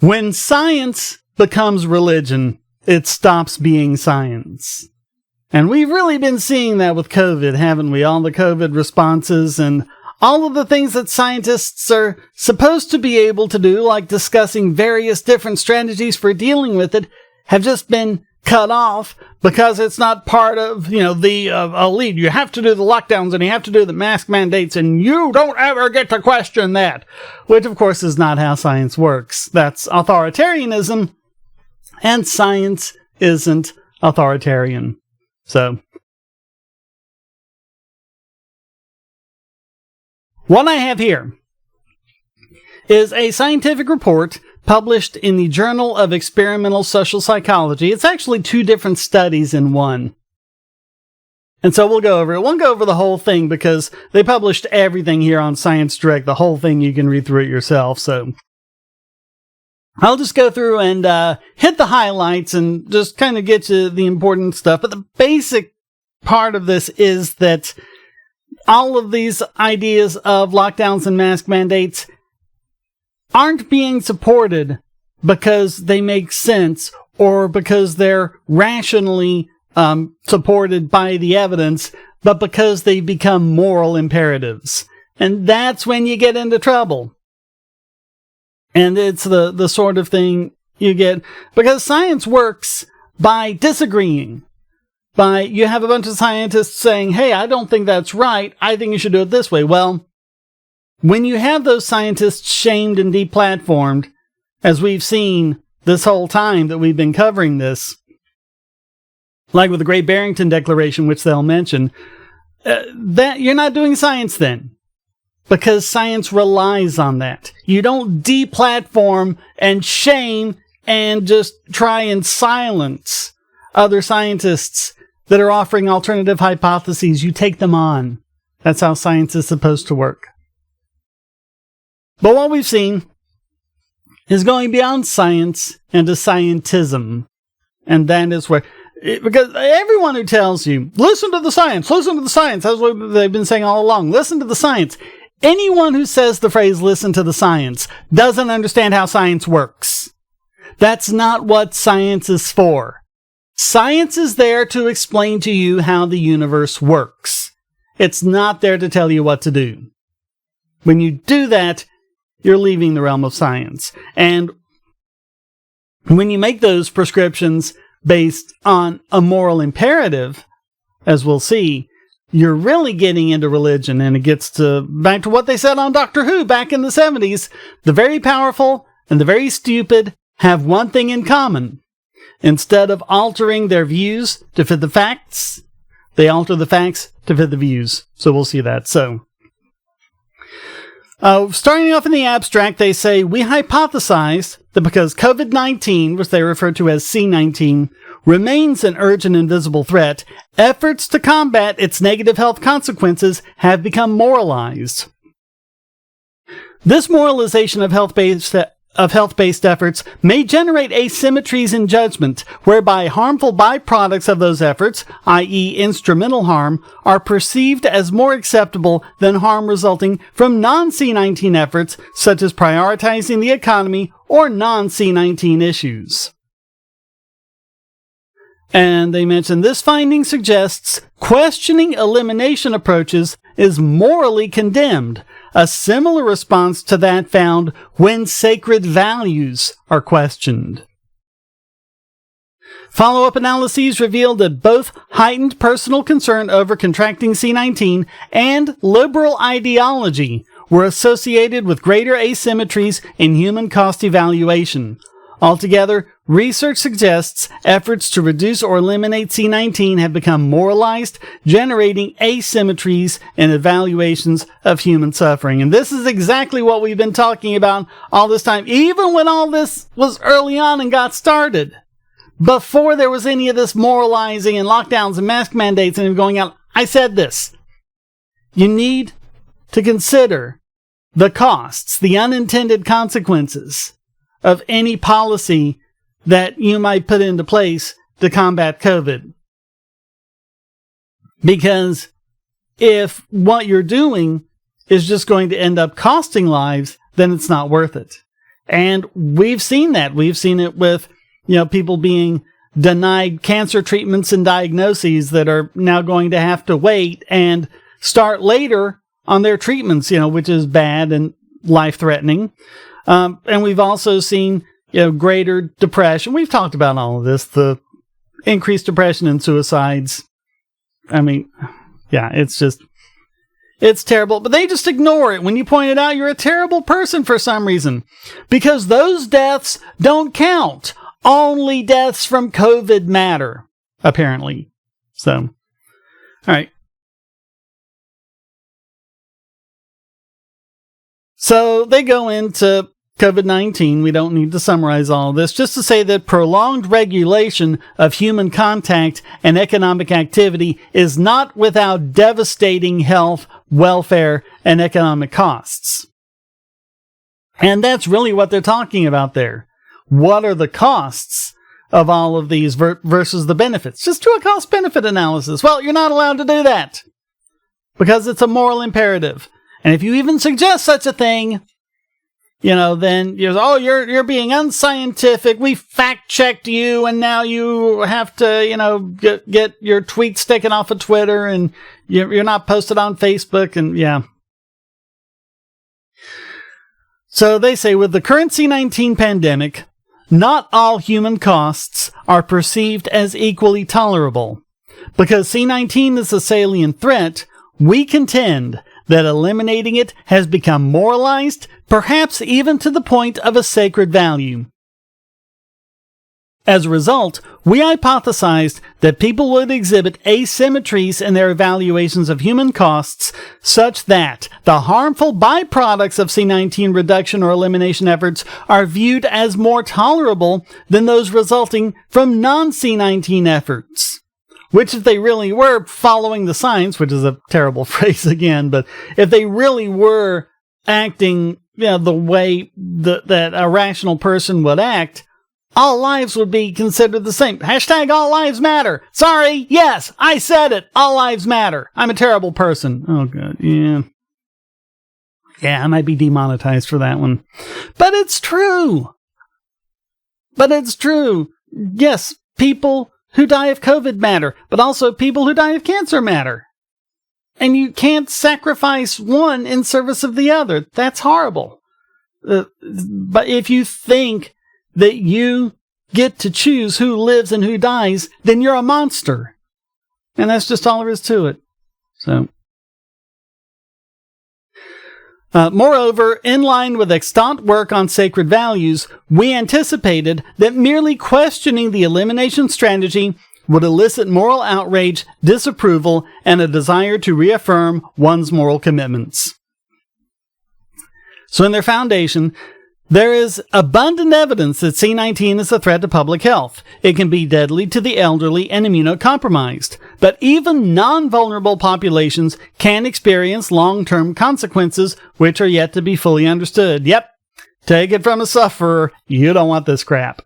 When science becomes religion, it stops being science. And we've really been seeing that with COVID, haven't we? All the COVID responses and all of the things that scientists are supposed to be able to do, like discussing various different strategies for dealing with it, have just been cut off because it's not part of, the elite. You have to do the lockdowns and you have to do the mask mandates and you don't ever get to question that. Which, of course, is not how science works. That's authoritarianism, and science isn't authoritarian. So, what I have here is a scientific report published in the Journal of Experimental Social Psychology. It's actually 2 different studies in one. And so we'll go over it. Won't go over the whole thing because they published everything here on Science Direct. The whole thing, you can read through it yourself. So I'll just go through and hit the highlights and just kind of get you the important stuff. But the basic part of this is that all of these ideas of lockdowns and mask mandates aren't being supported because they make sense or because they're rationally supported by the evidence, but because they become moral imperatives. And that's when you get into trouble. And it's the sort of thing you get because science works by disagreeing. You have a bunch of scientists saying, hey, I don't think that's right. I think you should do it this way. Well, when you have those scientists shamed and deplatformed, as we've seen this whole time that we've been covering this, like with the Great Barrington Declaration, which they'll mention, that you're not doing science then. Because science relies on that. You don't deplatform and shame and just try and silence other scientists that are offering alternative hypotheses. You take them on. That's how science is supposed to work. But what we've seen is going beyond science into scientism. And that is where... Because everyone who tells you, listen to the science, that's what they've been saying all along, listen to the science. Anyone who says the phrase, listen to the science, doesn't understand how science works. That's not what science is for. Science is there to explain to you how the universe works. It's not there to tell you what to do. When you do that, you're leaving the realm of science. And when you make those prescriptions based on a moral imperative, as we'll see, you're really getting into religion, and it gets back to what they said on Doctor Who back in the 70s. The very powerful and the very stupid have one thing in common. Instead of altering their views to fit the facts, they alter the facts to fit the views. So we'll see that. So, starting off in the abstract, they say, we hypothesize that because COVID-19, which they refer to as C-19, remains an urgent and visible threat, efforts to combat its negative health consequences have become moralized. This moralization of health-based efforts may generate asymmetries in judgment, whereby harmful byproducts of those efforts, i.e. instrumental harm, are perceived as more acceptable than harm resulting from non-C-19 efforts, such as prioritizing the economy or non-C-19 issues. And they mention this finding suggests questioning elimination approaches is morally condemned, a similar response to that found when sacred values are questioned. Follow-up analyses revealed that both heightened personal concern over contracting C-19 and liberal ideology were associated with greater asymmetries in human cost evaluation. Altogether, research suggests efforts to reduce or eliminate C-19 have become moralized, generating asymmetries in evaluations of human suffering. And this is exactly what we've been talking about all this time, even when all this was early on and got started. Before there was any of this moralizing and lockdowns and mask mandates and going out, I said this. You need to consider the costs, the unintended consequences of any policy that you might put into place to combat COVID. Because if what you're doing is just going to end up costing lives, then it's not worth it. And we've seen that. We've seen it with, people being denied cancer treatments and diagnoses that are now going to have to wait and start later on their treatments, which is bad and life-threatening. And we've also seen, greater depression. We've talked about all of this, the increased depression and suicides. I mean, yeah, it's terrible. But they just ignore it when you point it out. You're a terrible person for some reason. Because those deaths don't count. Only deaths from COVID matter, apparently. So, all right. So they go into COVID-19. We don't need to summarize all of this. Just to say that prolonged regulation of human contact and economic activity is not without devastating health, welfare, and economic costs. And that's really what they're talking about there. What are the costs of all of these versus the benefits? Just do a cost-benefit analysis. Well, you're not allowed to do that because it's a moral imperative. And if you even suggest such a thing, then you're being unscientific. We fact-checked you, and now you have to, get your tweets taken off of Twitter, and you're not posted on Facebook, and yeah. So they say, with the current C-19 pandemic, not all human costs are perceived as equally tolerable. Because C-19 is a salient threat, we contend that eliminating it has become moralized, perhaps even to the point of a sacred value. As a result, we hypothesized that people would exhibit asymmetries in their evaluations of human costs, such that the harmful byproducts of C-19 reduction or elimination efforts are viewed as more tolerable than those resulting from non-C-19 efforts. Which, if they really were following the science, which is a terrible phrase again, but if they really were acting the way that a rational person would act, all lives would be considered the same. Hashtag all lives matter. Sorry, yes, I said it. All lives matter. I'm a terrible person. Oh, God, yeah. Yeah, I might be demonetized for that one. But it's true. Yes, people who die of COVID matter, but also people who die of cancer matter. And you can't sacrifice one in service of the other. That's horrible. But if you think that you get to choose who lives and who dies, then you're a monster. And that's just all there is to it. So, moreover, in line with extant work on sacred values, we anticipated that merely questioning the elimination strategy would elicit moral outrage, disapproval, and a desire to reaffirm one's moral commitments. So in their foundation, there is abundant evidence that C-19 is a threat to public health. It can be deadly to the elderly and immunocompromised. But even non-vulnerable populations can experience long-term consequences which are yet to be fully understood. Yep, take it from a sufferer. You don't want this crap.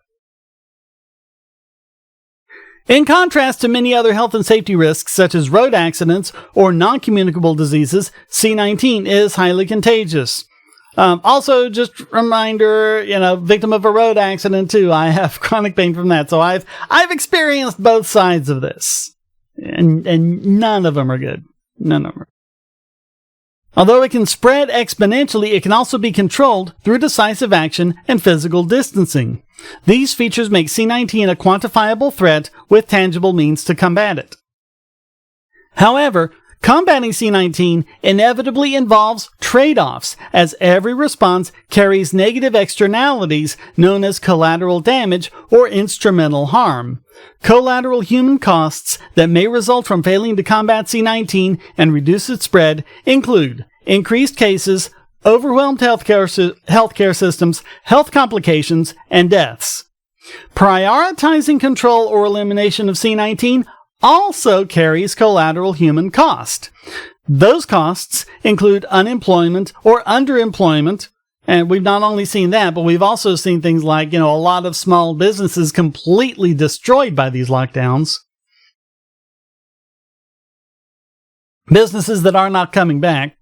In contrast to many other health and safety risks, such as road accidents or non-communicable diseases, C-19 is highly contagious. Also, just reminder, victim of a road accident too. I have chronic pain from that, so I've experienced both sides of this, and none of them are good. None of them. Although it can spread exponentially, it can also be controlled through decisive action and physical distancing. These features make C-19 a quantifiable threat with tangible means to combat it. However, combating C-19 inevitably involves trade-offs, as every response carries negative externalities known as collateral damage or instrumental harm. Collateral human costs that may result from failing to combat C-19 and reduce its spread include increased cases, overwhelmed healthcare systems, health complications, and deaths. Prioritizing control or elimination of C-19 also carries collateral human cost. Those costs include unemployment or underemployment, and we've not only seen that, but we've also seen things like, a lot of small businesses completely destroyed by these lockdowns. Businesses that are not coming back.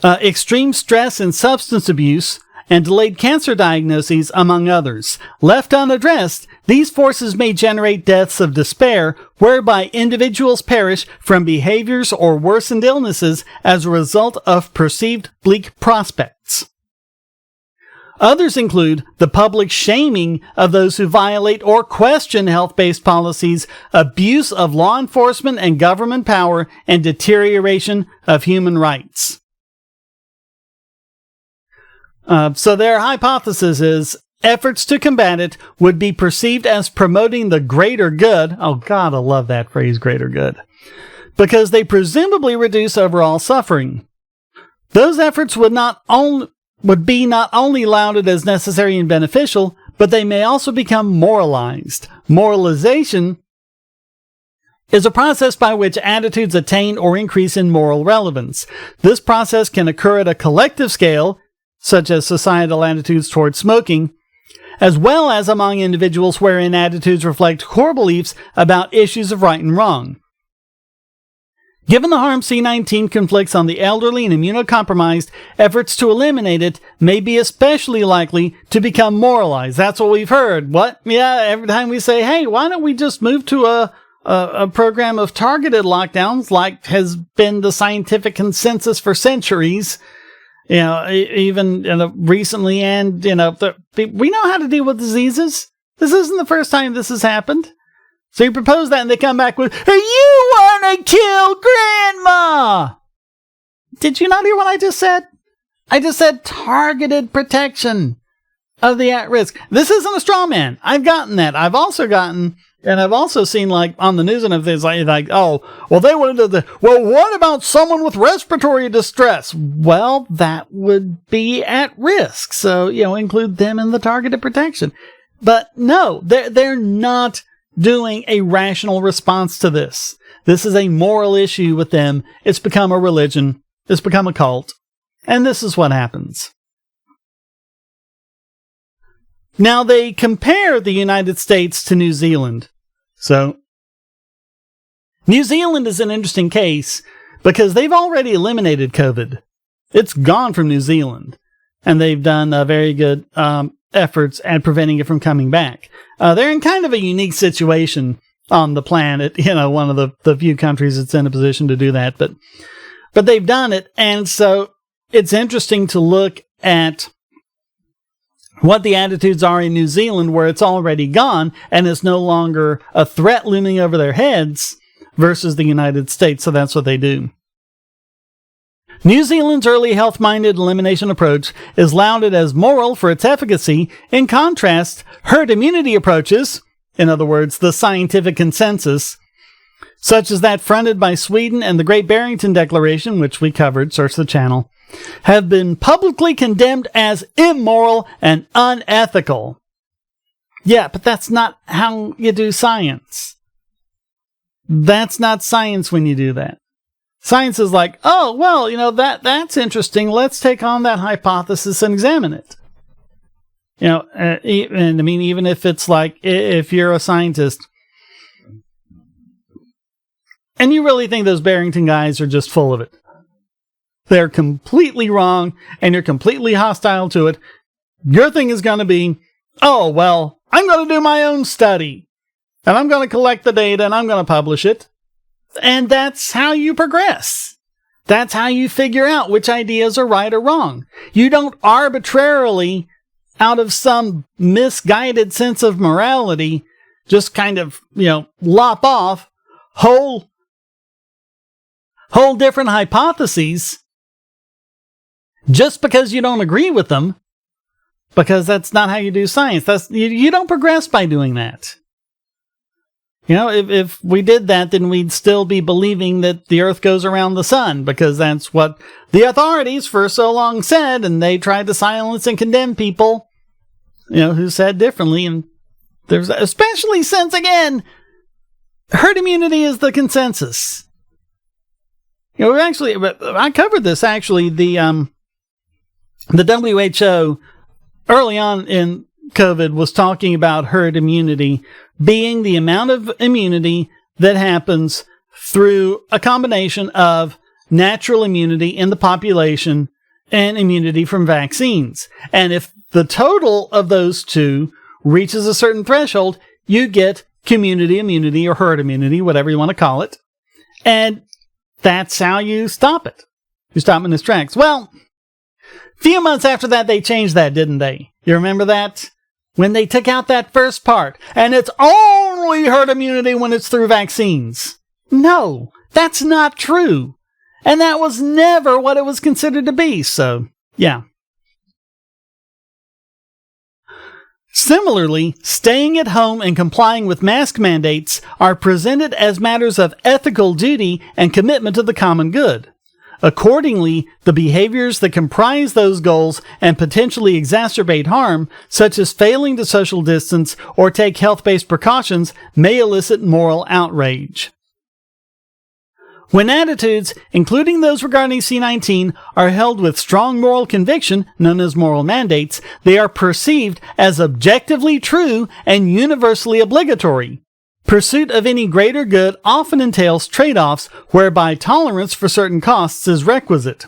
extreme stress and substance abuse, and delayed cancer diagnoses, among others. Left unaddressed, these forces may generate deaths of despair, whereby individuals perish from behaviors or worsened illnesses as a result of perceived bleak prospects. Others include the public shaming of those who violate or question health-based policies, abuse of law enforcement and government power, and deterioration of human rights. So their hypothesis is efforts to combat it would be perceived as promoting the greater good. Oh God, I love that phrase, greater good. Because they presumably reduce overall suffering. Those efforts would be not only lauded as necessary and beneficial, but they may also become moralized. Moralization is a process by which attitudes attain or increase in moral relevance. This process can occur at a collective scale, such as societal attitudes towards smoking, as well as among individuals wherein attitudes reflect core beliefs about issues of right and wrong. Given the harm C-19 conflicts on the elderly and immunocompromised, efforts to eliminate it may be especially likely to become moralized. That's what we've heard. What? Yeah, every time we say, hey, why don't we just move to a program of targeted lockdowns like has been the scientific consensus for centuries, even recently, and we know how to deal with diseases. This isn't the first time this has happened. So you propose that and they come back with, hey, you want to kill Grandma! Did you not hear what I just said? I just said targeted protection of the at-risk. This isn't a straw man. I've gotten that. I've also seen like on the news and everything, like, oh, well, they wanted to, well, what about someone with respiratory distress? Well, that would be at risk. So, include them in the targeted protection. But no, they're not doing a rational response to this. This is a moral issue with them. It's become a religion. It's become a cult. And this is what happens. Now, they compare the United States to New Zealand. So, New Zealand is an interesting case because they've already eliminated COVID. It's gone from New Zealand. And they've done very good efforts at preventing it from coming back. They're in kind of a unique situation on the planet, one of the few countries that's in a position to do that, but they've done it. And so it's interesting to look at what the attitudes are in New Zealand, where it's already gone and it's no longer a threat looming over their heads, versus the United States. So that's what they do. New Zealand's early health-minded elimination approach is lauded as moral for its efficacy. In contrast, herd immunity approaches, in other words, the scientific consensus, such as that fronted by Sweden and the Great Barrington Declaration, which we covered, search the channel, have been publicly condemned as immoral and unethical. Yeah, but that's not how you do science. That's not science when you do that. Science is like, oh, well, that's interesting. Let's take on that hypothesis and examine it. And I mean, even if it's like, if you're a scientist and you really think those Barrington guys are just full of it, they're completely wrong and you're completely hostile to it, your thing is going to be, oh, well, I'm going to do my own study and I'm going to collect the data and I'm going to publish it. And that's how you progress. That's how you figure out which ideas are right or wrong. You don't arbitrarily, out of some misguided sense of morality, just kind of, lop off whole different hypotheses just because you don't agree with them, because that's not how you do science. You don't progress by doing that. If we did that, then we'd still be believing that the earth goes around the sun, because that's what the authorities for so long said, and they tried to silence and condemn people, who said differently. And there's, especially since, again, herd immunity is the consensus. I covered this, actually, the WHO early on in COVID was talking about herd immunity being the amount of immunity that happens through a combination of natural immunity in the population and immunity from vaccines. And if the total of those two reaches a certain threshold, you get community immunity or herd immunity, whatever you want to call it. And that's how you stop it. You stop it in its tracks. Well, a few months after that, they changed that, didn't they? You remember that? When they took out that first part, and it's only herd immunity when it's through vaccines. No, that's not true. And that was never what it was considered to be, so, yeah. Similarly, staying at home and complying with mask mandates are presented as matters of ethical duty and commitment to the common good. Accordingly, the behaviors that comprise those goals and potentially exacerbate harm, such as failing to social distance or take health-based precautions, may elicit moral outrage. When attitudes, including those regarding C-19, are held with strong moral conviction, known as moral mandates, they are perceived as objectively true and universally obligatory. Pursuit of any greater good often entails trade-offs whereby tolerance for certain costs is requisite.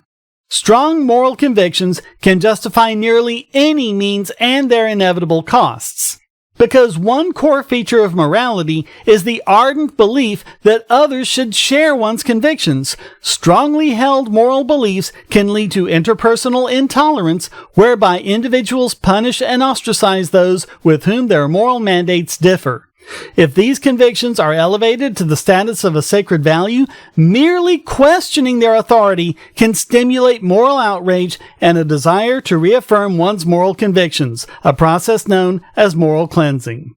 Strong moral convictions can justify nearly any means and their inevitable costs. Because one core feature of morality is the ardent belief that others should share one's convictions. Strongly held moral beliefs can lead to interpersonal intolerance, whereby individuals punish and ostracize those with whom their moral mandates differ. If these convictions are elevated to the status of a sacred value, merely questioning their authority can stimulate moral outrage and a desire to reaffirm one's moral convictions, a process known as moral cleansing.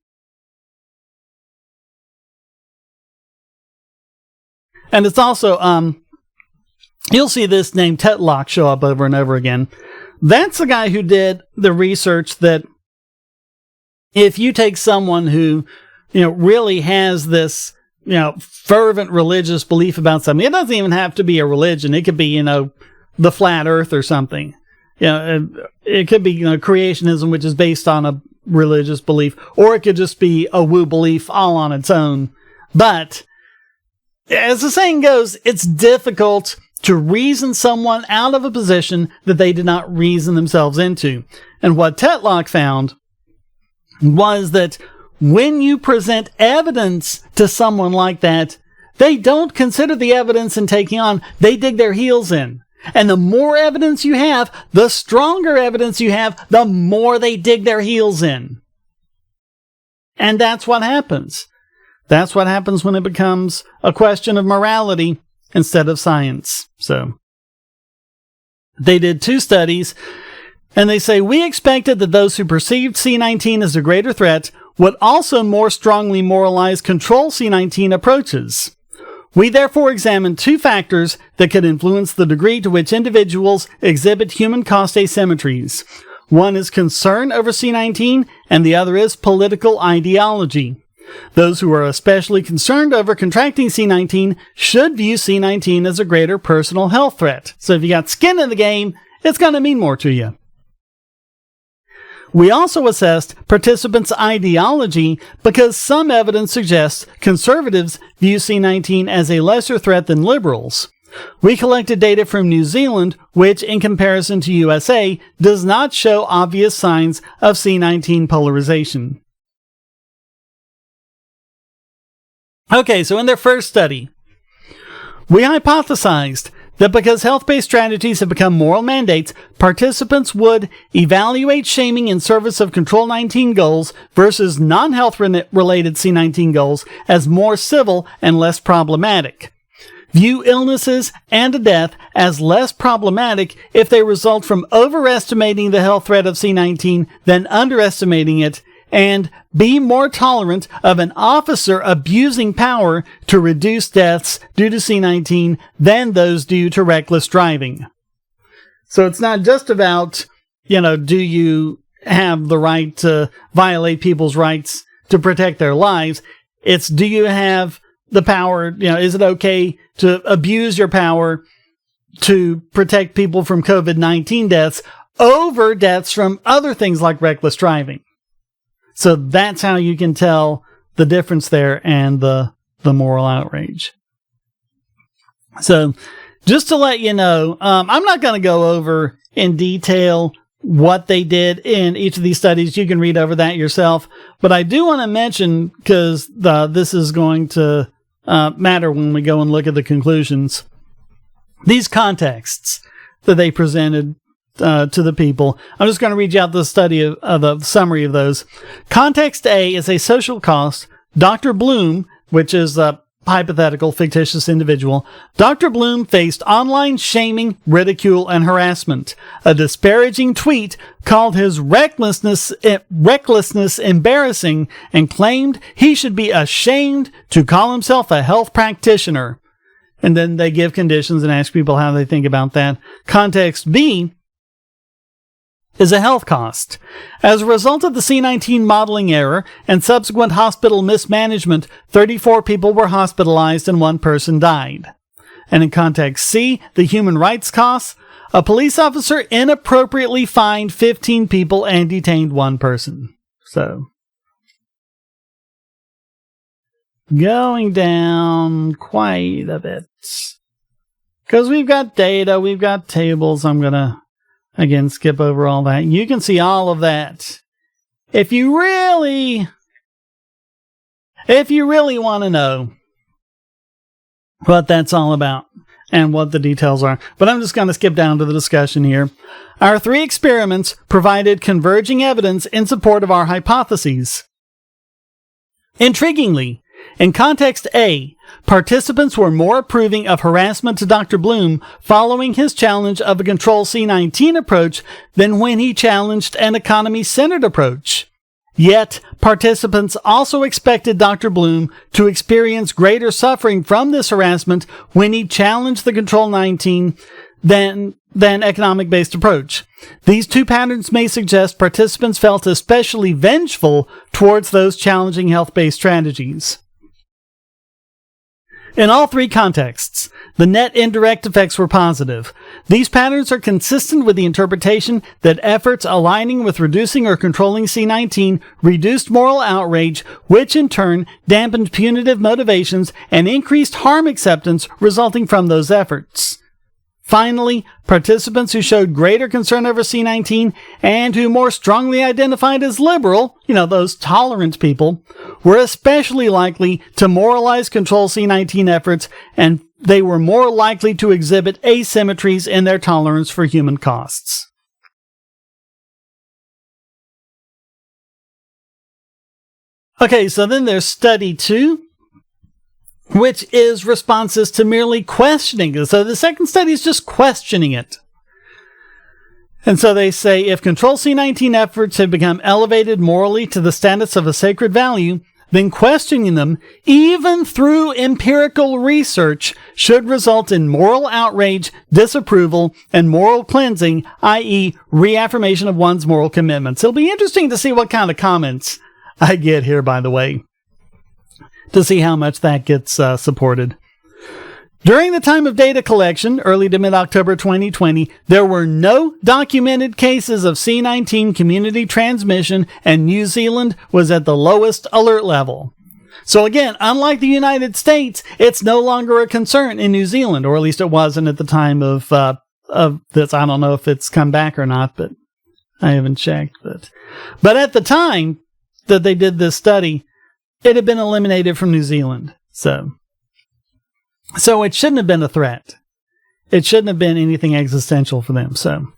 And it's also, you'll see this name Tetlock show up over and over again. That's the guy who did the research that if you take someone who really has this, fervent religious belief about something. It doesn't even have to be a religion. It could be, the flat earth or something. It could be, creationism, which is based on a religious belief, or it could just be a woo belief all on its own. But as the saying goes, it's difficult to reason someone out of a position that they did not reason themselves into. And what Tetlock found was that when you present evidence to someone like that, they don't consider the evidence and taking on, they dig their heels in. And the more evidence you have, the stronger evidence you have, the more they dig their heels in. And that's what happens. That's what happens when it becomes a question of morality instead of science. So, they did 2 studies, and they say, we expected that those who perceived C-19 as a greater threat would also more strongly moralize control C-19 approaches. We therefore examined 2 factors that could influence the degree to which individuals exhibit human cost asymmetries. One is concern over C-19, and the other is political ideology. Those who are especially concerned over contracting C-19 should view C-19 as a greater personal health threat. So if you got skin in the game, it's going to mean more to you. We also assessed participants' ideology because some evidence suggests conservatives view C-19 as a lesser threat than liberals. We collected data from New Zealand, which, in comparison to USA, does not show obvious signs of C-19 polarization. Okay, so in their first study, we hypothesized that because health-based strategies have become moral mandates, participants would evaluate shaming in service of Control-19 goals versus non-health-related C-19 goals as more civil and less problematic. View illnesses and a death as less problematic if they result from overestimating the health threat of C-19 than underestimating it, and be more tolerant of an officer abusing power to reduce deaths due to C-19 than those due to reckless driving. So it's not just about, do you have the right to violate people's rights to protect their lives? It's, do you have the power, is it okay to abuse your power to protect people from COVID-19 deaths over deaths from other things like reckless driving? So that's how you can tell the difference there and the moral outrage. So just to let you know, I'm not going to go over in detail what they did in each of these studies. You can read over that yourself. But I do want to mention, because this is going to matter when we go and look at the conclusions, these contexts that they presented to the people. I'm just going to read you out the the summary of those. Context A is a social cost. Dr. Bloom, which is a hypothetical, fictitious individual, Dr. Bloom faced online shaming, ridicule, and harassment. A disparaging tweet called his recklessness embarrassing and claimed he should be ashamed to call himself a health practitioner. And then they give conditions and ask people how they think about that. Context B is a health cost. As a result of the C-19 modeling error and subsequent hospital mismanagement, 34 people were hospitalized and 1 person died. And in context C, the human rights costs, a police officer inappropriately fined 15 people and detained 1 person. So, going down quite a bit. Because we've got data, we've got tables. I'm going to again skip over all that. You can see all of that. If you really want to know what that's all about and what the details are. But I'm just going to skip down to the discussion here. Our 3 experiments provided converging evidence in support of our hypotheses. Intriguingly, in context A, participants were more approving of harassment to Dr. Bloom following his challenge of a control C-19 approach than when he challenged an economy-centered approach. Yet, participants also expected Dr. Bloom to experience greater suffering from this harassment when he challenged the control 19 than economic-based approach. These 2 patterns may suggest participants felt especially vengeful towards those challenging health-based strategies. In all 3 contexts, the net indirect effects were positive. These patterns are consistent with the interpretation that efforts aligning with reducing or controlling C-19 reduced moral outrage, which in turn dampened punitive motivations and increased harm acceptance resulting from those efforts. Finally, participants who showed greater concern over C-19 and who more strongly identified as liberal, those tolerant people, were especially likely to moralize control C-19 efforts, and they were more likely to exhibit asymmetries in their tolerance for human costs. Okay, so then there's study 2. Which is responses to merely questioning. So the second study is just questioning it. And so they say, if control C-19 efforts have become elevated morally to the status of a sacred value, then questioning them, even through empirical research, should result in moral outrage, disapproval, and moral cleansing, i.e., reaffirmation of one's moral commitments. It'll be interesting to see what kind of comments I get here, by the way, to see how much that gets supported. During the time of data collection, early to mid-October 2020, there were no documented cases of C-19 community transmission, and New Zealand was at the lowest alert level. So again, unlike the United States, it's no longer a concern in New Zealand, or at least it wasn't at the time of this. I don't know if it's come back or not, but I haven't checked. But at the time that they did this study, it had been eliminated from New Zealand. So it shouldn't have been a threat. It shouldn't have been anything existential for them. So, all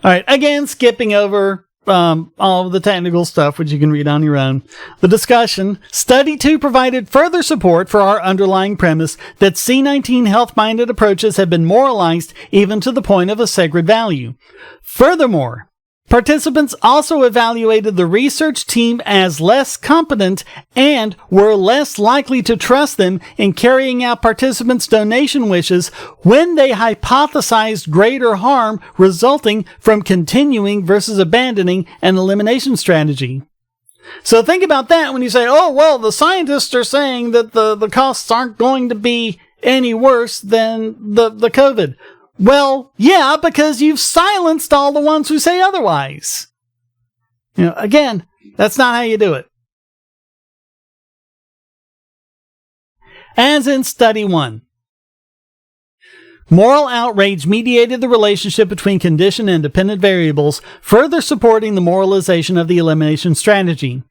right. Again, skipping over all of the technical stuff, which you can read on your own. The discussion. Study 2 provided further support for our underlying premise that C-19 health-minded approaches have been moralized even to the point of a sacred value. Furthermore, participants also evaluated the research team as less competent and were less likely to trust them in carrying out participants' donation wishes when they hypothesized greater harm resulting from continuing versus abandoning an elimination strategy. So think about that when you say, oh, well, the scientists are saying that the costs aren't going to be any worse than the COVID. Well, yeah, because you've silenced all the ones who say otherwise. Again, that's not how you do it. As in study 1, Moral outrage mediated the relationship between condition and dependent variables, further supporting the moralization of the elimination strategy.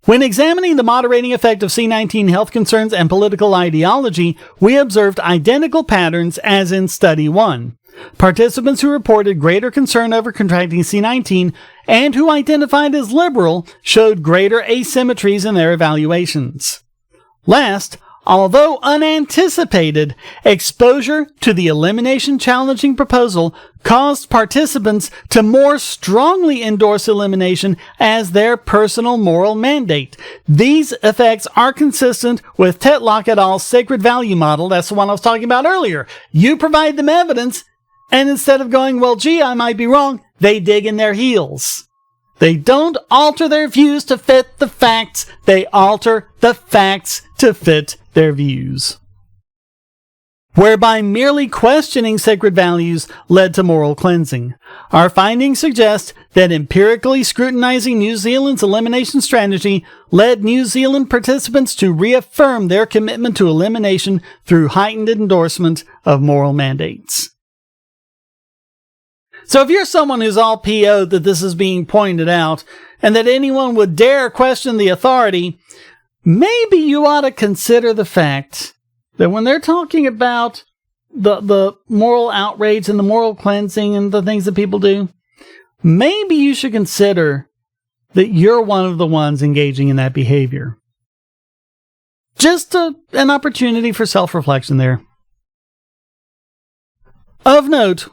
When examining the moderating effect of C19 health concerns and political ideology, we observed identical patterns as in Study 1. Participants who reported greater concern over contracting C19 and who identified as liberal showed greater asymmetries in their evaluations. Last, although unanticipated, exposure to the elimination challenging proposal caused participants to more strongly endorse elimination as their personal moral mandate. These effects are consistent with Tetlock et al.'s sacred value model. That's the one I was talking about earlier. You provide them evidence, and instead of going, well, gee, I might be wrong, they dig in their heels. They don't alter their views to fit the facts. They alter the facts to fit their views. Whereby merely questioning sacred values led to moral cleansing. Our findings suggest that empirically scrutinizing New Zealand's elimination strategy led New Zealand participants to reaffirm their commitment to elimination through heightened endorsement of moral mandates. So if you're someone who's all PO'd that this is being pointed out, and that anyone would dare question the authority, maybe you ought to consider the fact that when they're talking about the moral outrage and the moral cleansing and the things that people do, maybe you should consider that you're one of the ones engaging in that behavior. Just an opportunity for self-reflection there. Of note,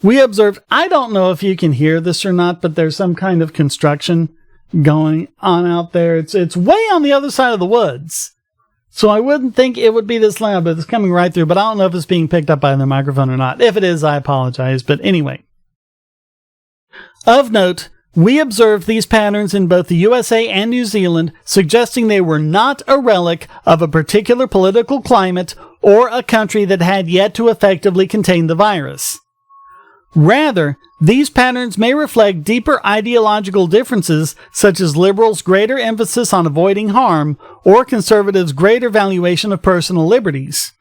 we observed, I don't know if you can hear this or not, but there's some kind of construction going on out there. It's way on the other side of the woods. So I wouldn't think it would be this loud, but it's coming right through. But I don't know if it's being picked up by the microphone or not. If it is, I apologize. But anyway. Of note, we observed these patterns in both the USA and New Zealand, suggesting they were not a relic of a particular political climate or a country that had yet to effectively contain the virus. Rather, these patterns may reflect deeper ideological differences, such as liberals' greater emphasis on avoiding harm, or conservatives' greater valuation of personal liberties.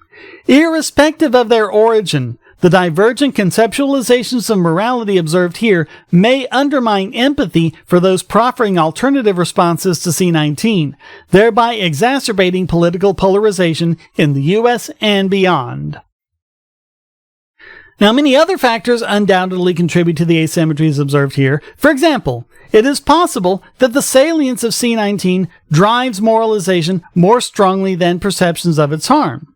Irrespective of their origin, the divergent conceptualizations of morality observed here may undermine empathy for those proffering alternative responses to C19, thereby exacerbating political polarization in the US and beyond. Now, many other factors undoubtedly contribute to the asymmetries observed here. For example, it is possible that the salience of C19 drives moralization more strongly than perceptions of its harm.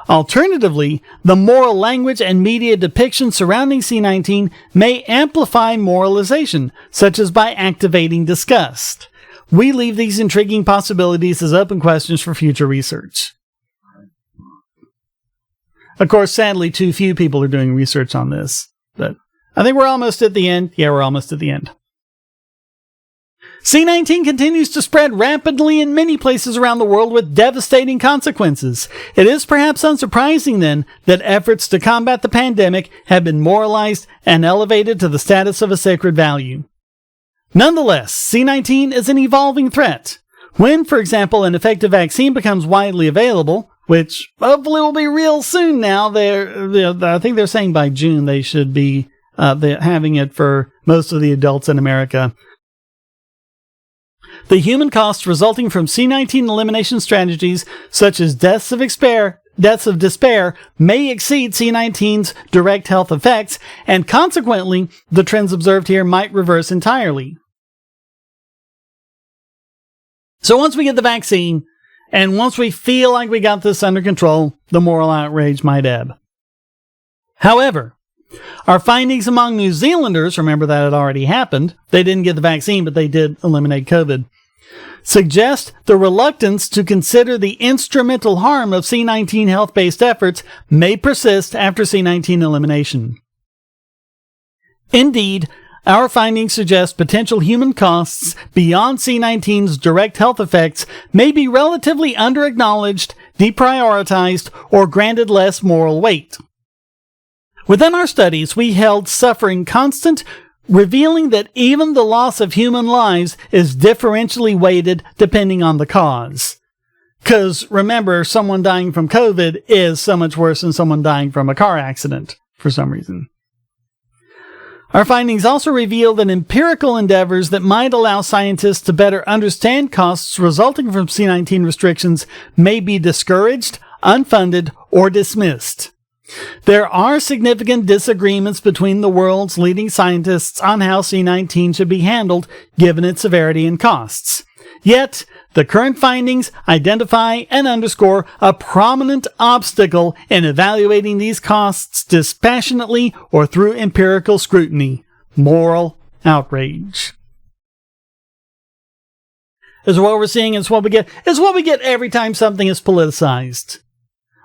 Alternatively, the moral language and media depictions surrounding C19 may amplify moralization, such as by activating disgust. We leave these intriguing possibilities as open questions for future research. Of course, sadly, too few people are doing research on this, but I think we're almost at the end. Yeah, we're almost at the end. C19 continues to spread rapidly in many places around the world with devastating consequences. It is perhaps unsurprising, then, that efforts to combat the pandemic have been moralized and elevated to the status of a sacred value. Nonetheless, C19 is an evolving threat. When, for example, an effective vaccine becomes widely available, which hopefully will be real soon now. I think they're saying by June they should be having it for most of the adults in America. The human costs resulting from C19 elimination strategies, such as deaths of despair, may exceed C19's direct health effects, and consequently, the trends observed here might reverse entirely. So once we get the vaccine, and once we feel like we got this under control, the moral outrage might ebb. However, our findings among New Zealanders, remember that had already happened, they didn't get the vaccine, but they did eliminate COVID, suggest the reluctance to consider the instrumental harm of C19 health-based efforts may persist after C19 elimination. Indeed, our findings suggest potential human costs beyond C19's direct health effects may be relatively under-acknowledged, deprioritized, or granted less moral weight. Within our studies, we held suffering constant, revealing that even the loss of human lives is differentially weighted depending on the cause. Because remember, someone dying from COVID is so much worse than someone dying from a car accident for some reason. Our findings also reveal that empirical endeavors that might allow scientists to better understand costs resulting from C-19 restrictions may be discouraged, unfunded, or dismissed. There are significant disagreements between the world's leading scientists on how C-19 should be handled given its severity and costs. Yet, the current findings identify and underscore a prominent obstacle in evaluating these costs dispassionately or through empirical scrutiny: moral outrage. Is what we're seeing, is what we get every time something is politicized.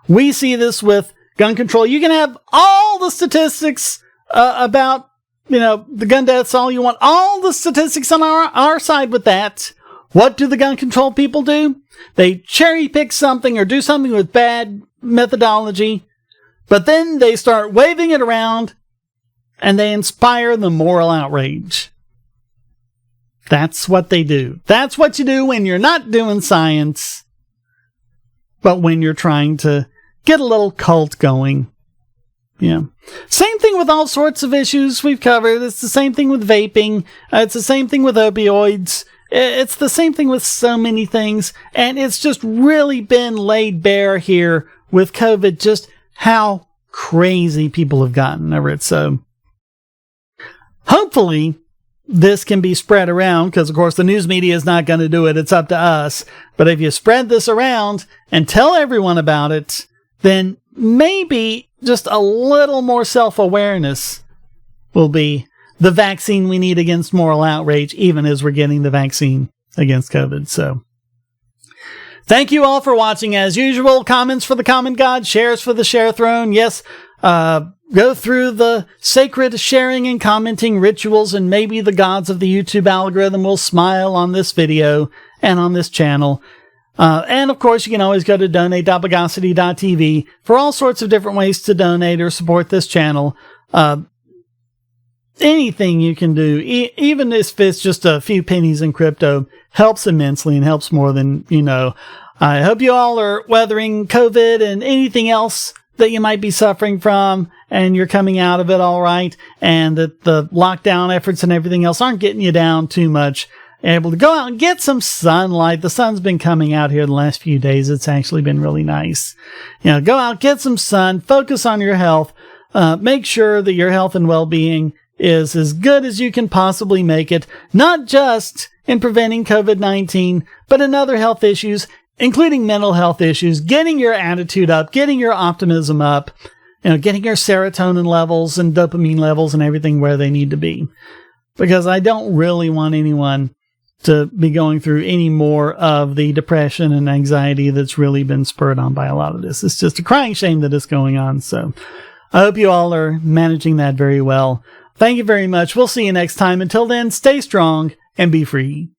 We see this with gun control. You can have all the statistics about, the gun deaths, all you want, all the statistics on our side with that. What do the gun control people do? They cherry pick something or do something with bad methodology, but then they start waving it around and they inspire the moral outrage. That's what they do. That's what you do when you're not doing science, but when you're trying to get a little cult going. Yeah. Same thing with all sorts of issues we've covered. It's the same thing with vaping. It's the same thing with opioids. It's the same thing with so many things, and it's just really been laid bare here with COVID, just how crazy people have gotten over it. So hopefully this can be spread around, because of course the news media is not going to do it. It's up to us. But if you spread this around and tell everyone about it, then maybe just a little more self-awareness will be the vaccine we need against moral outrage, even as we're getting the vaccine against COVID. So, thank you all for watching. As usual, comments for the Common God, shares for the Share Throne. Yes, go through the sacred sharing and commenting rituals, and maybe the gods of the YouTube algorithm will smile on this video and on this channel. And of course, you can always go to donate.bogosity.tv for all sorts of different ways to donate or support this channel. Anything you can do, even if it's just a few pennies in crypto, helps immensely and helps more than you know. I hope you all are weathering COVID and anything else that you might be suffering from, and you're coming out of it all right, and that the lockdown efforts and everything else aren't getting you down too much. Able to go out and get some sunlight. The sun's been coming out here the last few days. It's actually been really nice. Go out, get some sun, focus on your health, make sure that your health and well-being is as good as you can possibly make it, not just in preventing COVID-19, but in other health issues, including mental health issues, getting your attitude up, getting your optimism up, getting your serotonin levels and dopamine levels and everything where they need to be. Because I don't really want anyone to be going through any more of the depression and anxiety that's really been spurred on by a lot of this. It's just a crying shame that it's going on. So I hope you all are managing that very well. Thank you very much. We'll see you next time. Until then, stay strong and be free.